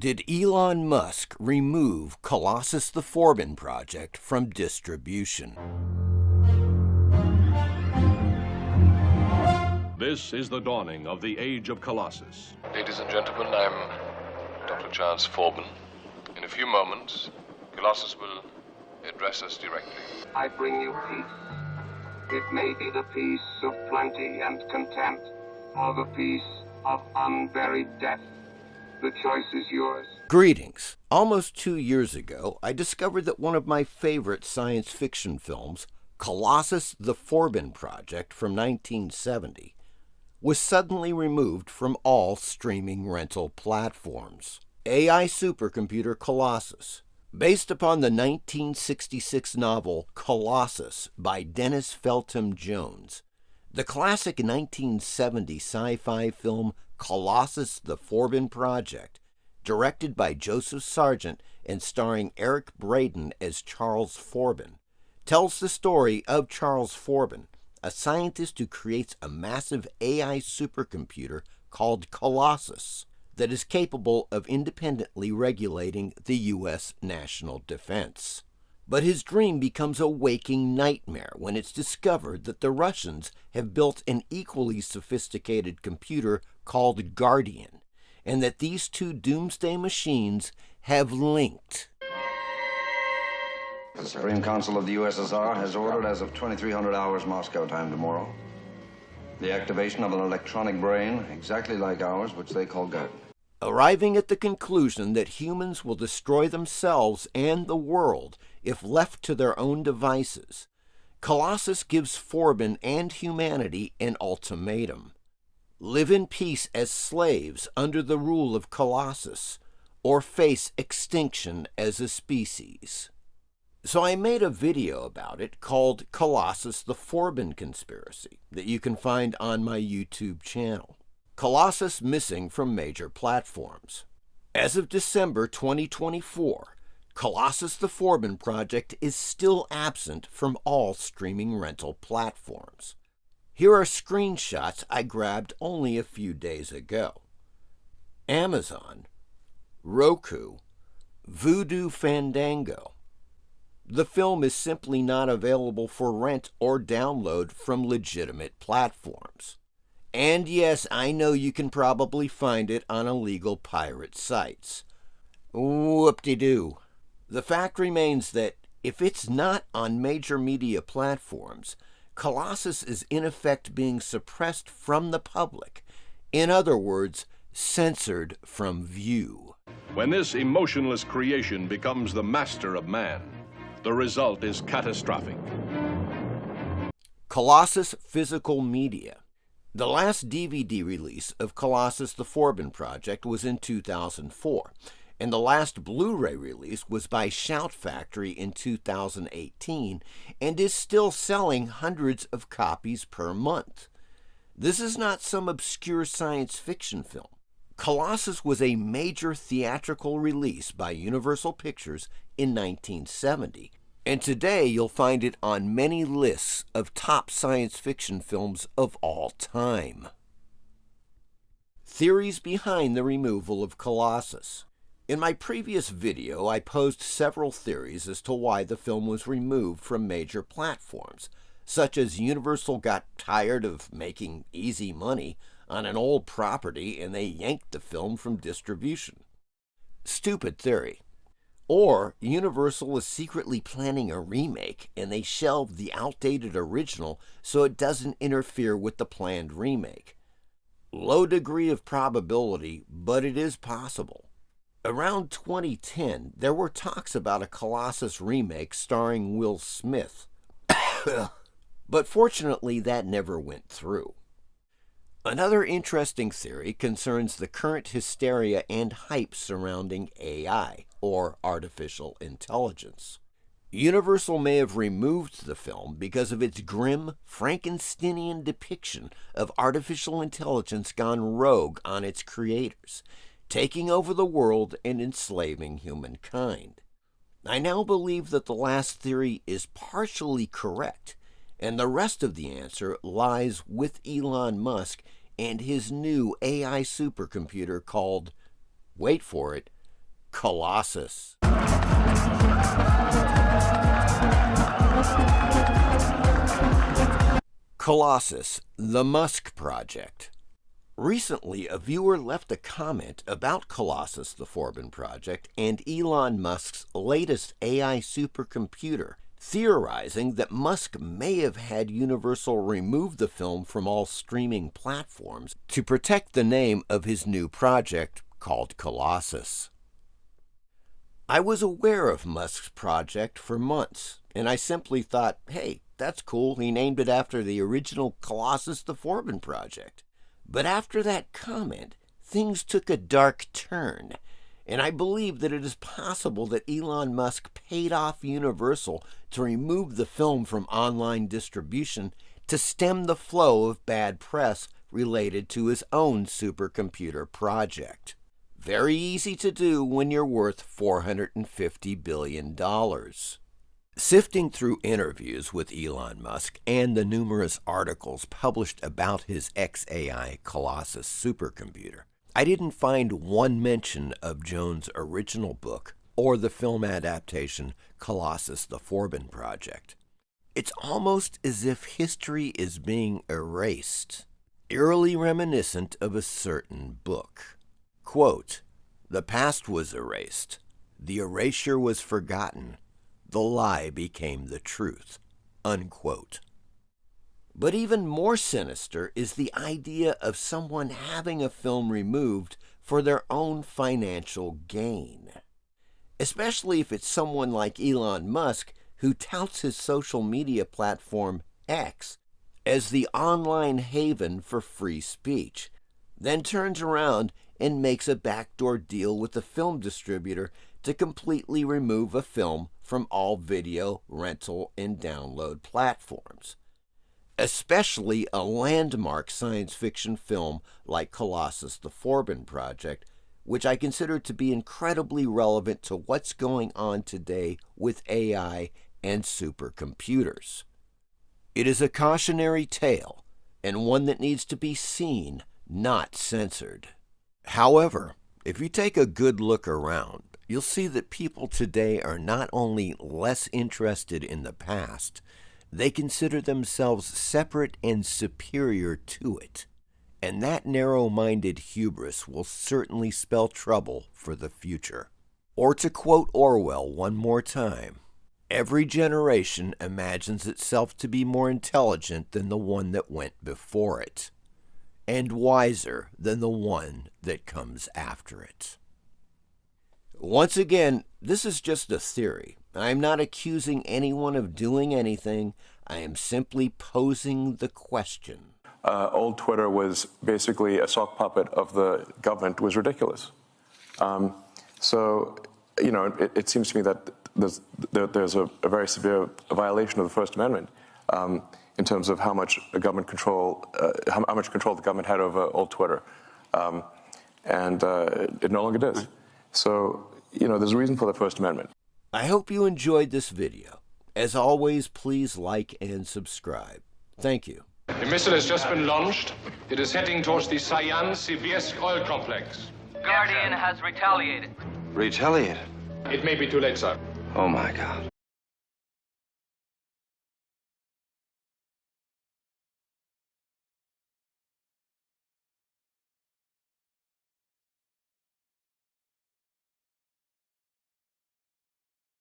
Did Elon Musk remove Colossus The Forbin project from distribution? This is the dawning of the age of Colossus. Ladies and gentlemen, I'm Dr. Charles Forbin. In a few moments, Colossus will address us directly. I bring you peace. It may be the peace of plenty and content, or the peace of unburied death. The choice is yours. Greetings. Almost 2 years ago, I discovered that one of my favorite science fiction films, Colossus The Forbin project from 1970, was suddenly removed from all streaming rental platforms. AI supercomputer Colossus, based upon the 1966 novel Colossus by Dennis Feltham Jones, the classic 1970 sci-fi film Colossus The Forbin project, directed by Joseph Sargent and starring Eric Braeden as Charles Forbin, tells the story of Charles Forbin, a scientist who creates a massive AI supercomputer called Colossus that is capable of independently regulating the U.S. national defense. But his dream becomes a waking nightmare when it's discovered that the Russians have built an equally sophisticated computer called Guardian, and that these two doomsday machines have linked. The Supreme Council of the USSR has ordered, as of 2300 hours Moscow time tomorrow, the activation of an electronic brain exactly like ours, which they call Guardian. Arriving at the conclusion that humans will destroy themselves and the world if left to their own devices, Colossus gives Forbin and humanity an ultimatum. Live in peace as slaves under the rule of Colossus, or face extinction as a species. So I made a video about it called Colossus the Forbin Conspiracy that you can find on my YouTube channel. Colossus missing from major platforms. As of December 2024, Colossus the Forbin project is still absent from all streaming rental platforms. Here are screenshots I grabbed only a few days ago. Amazon, Roku, Voodoo Fandango. The film is simply not available for rent or download from legitimate platforms. And yes, I know you can probably find it on illegal pirate sites. Whoop-de-doo. The fact remains that if it's not on major media platforms, Colossus is in effect being suppressed from the public. In other words, censored from view. When this emotionless creation becomes the master of man, the result is catastrophic. Colossus Physical Media. The last DVD release of Colossus The Forbin project was in 2004, and the last Blu-ray release was by Shout Factory in 2018 and is still selling hundreds of copies per month. This is not some obscure science fiction film. Colossus was a major theatrical release by Universal Pictures in 1970, and today you'll find it on many lists of top science fiction films of all time. Theories behind the removal of Colossus. In my previous video, I posed several theories as to why the film was removed from major platforms, such as Universal got tired of making easy money on an old property and they yanked the film from distribution. Stupid theory. Or Universal is secretly planning a remake and they shelved the outdated original so it doesn't interfere with the planned remake. Low degree of probability, but it is possible. Around 2010, there were talks about a Colossus remake starring Will Smith. But fortunately, that never went through. Another interesting theory concerns the current hysteria and hype surrounding AI, or artificial intelligence. Universal may have removed the film because of its grim, Frankensteinian depiction of artificial intelligence gone rogue on its creators, taking over the world and enslaving humankind. I now believe that the last theory is partially correct, and the rest of the answer lies with Elon Musk and his new AI supercomputer called, wait for it, Colossus. Colossus, the Musk project. Recently, a viewer left a comment about Colossus the Forbin project and Elon Musk's latest AI supercomputer, theorizing that Musk may have had Universal remove the film from all streaming platforms to protect the name of his new project called Colossus. I was aware of Musk's project for months, and I simply thought, hey, that's cool, he named it after the original Colossus the Forbin project. But after that comment, things took a dark turn, and I believe that it is possible that Elon Musk paid off Universal to remove the film from online distribution to stem the flow of bad press related to his own supercomputer project. Very easy to do when you're worth $450 billion. Sifting through interviews with Elon Musk and the numerous articles published about his XAI Colossus supercomputer, I didn't find one mention of Jones' original book or the film adaptation Colossus The Forbin project. It's almost as if history is being erased, eerily reminiscent of a certain book. Quote, "The past was erased. The erasure was forgotten. The lie became the truth." Unquote. But even more sinister is the idea of someone having a film removed for their own financial gain. Especially if it's someone like Elon Musk, who touts his social media platform X as the online haven for free speech, then turns around and makes a backdoor deal with the film distributor to completely remove a film from all video, rental, and download platforms. Especially a landmark science fiction film like Colossus the Forbin project, which I consider to be incredibly relevant to what's going on today with AI and supercomputers. It is a cautionary tale, and one that needs to be seen, not censored. However, if you take a good look around, you'll see that people today are not only less interested in the past, they consider themselves separate and superior to it. And that narrow-minded hubris will certainly spell trouble for the future. Or to quote Orwell one more time, every generation imagines itself to be more intelligent than the one that went before it, and wiser than the one that comes after it. Once again, this is just a theory. I am not accusing anyone of doing anything. I am simply posing the question. Old Twitter was basically a sock puppet of the government, was ridiculous. So, you know, it seems to me that there's a very severe violation of the First Amendment in terms of how much government control, how much control the government had over old Twitter, and it no longer does. So, you know, there's a reason for the First Amendment. I hope you enjoyed this video. As always, please like and subscribe. Thank you. The missile has just been launched. It is heading towards the Cyan-Sibirsk oil complex. Guardian has retaliated. Retaliated? It may be too late, sir. Oh my God.